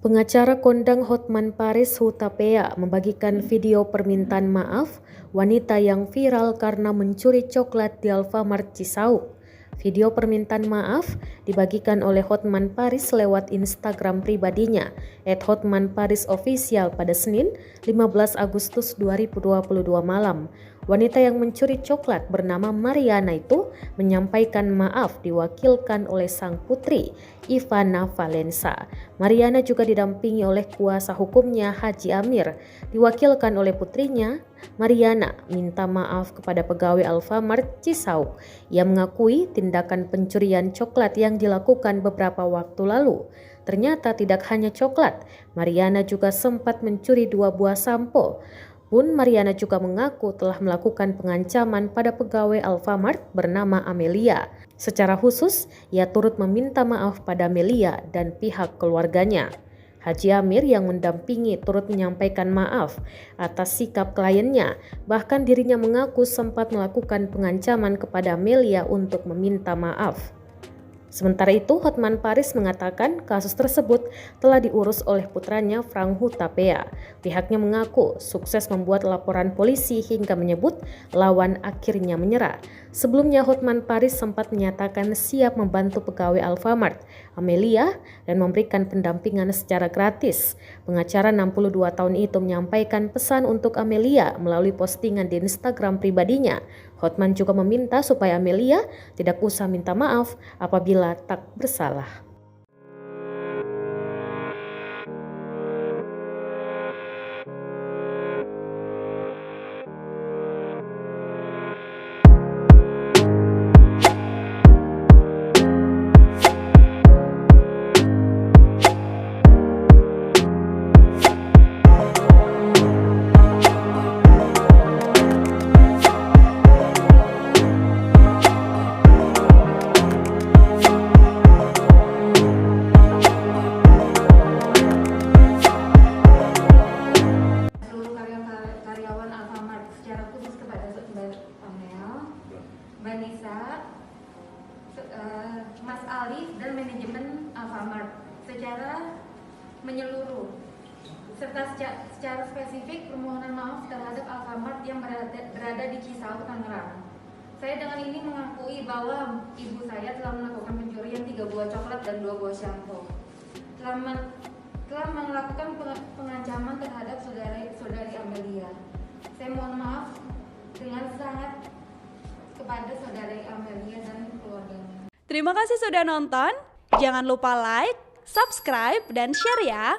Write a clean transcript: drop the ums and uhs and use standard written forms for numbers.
Pengacara kondang Hotman Paris Hutapea membagikan video permintaan maaf wanita yang viral karena mencuri coklat di Alfamart Cisauk. Video permintaan maaf dibagikan oleh Hotman Paris lewat Instagram pribadinya @hotmanparisofficial pada Senin 15 Agustus 2022 malam. Wanita yang mencuri coklat bernama Mariana itu menyampaikan maaf diwakilkan oleh sang putri Ivana Valensa. Mariana juga didampingi oleh kuasa hukumnya Haji Amir. Diwakilkan oleh putrinya, Mariana minta maaf kepada pegawai Alfamart Cisauk. Ia mengakui tindakan pencurian coklat yang dilakukan beberapa waktu lalu. Ternyata tidak hanya coklat, Mariana juga sempat mencuri 2 buah sampo. Pun Mariana juga mengaku telah melakukan pengancaman pada pegawai Alfamart bernama Amelia. Secara khusus, ia turut meminta maaf pada Amelia dan pihak keluarganya. Haji Amir yang mendampingi turut menyampaikan maaf atas sikap kliennya. Bahkan dirinya mengaku sempat melakukan pengancaman kepada Amelia untuk meminta maaf. Sementara itu, Hotman Paris mengatakan kasus tersebut telah diurus oleh putranya Frank Hutapea. Pihaknya mengaku sukses membuat laporan polisi hingga menyebut lawan akhirnya menyerah. Sebelumnya, Hotman Paris sempat menyatakan siap membantu pegawai Alfamart, Amelia, dan memberikan pendampingan secara gratis. Pengacara 62 tahun itu menyampaikan pesan untuk Amelia melalui postingan di Instagram pribadinya. Hotman juga meminta supaya Amelia tidak usah minta maaf apabila tak bersalah. Mas Ali dan manajemen Alfamart secara menyeluruh serta secara spesifik permohonan maaf terhadap Alfamart yang berada di Cisauk, Tangerang. Saya dengan ini mengakui bahwa ibu saya telah melakukan pencurian 3 buah coklat dan 2 buah shampoo. Telah melakukan pengancaman terhadap saudari Amelia. Saya mohon maaf dengan sangat kepada saudari Amelia dan keluarganya. Terima kasih sudah nonton. Jangan lupa like, subscribe, dan share ya.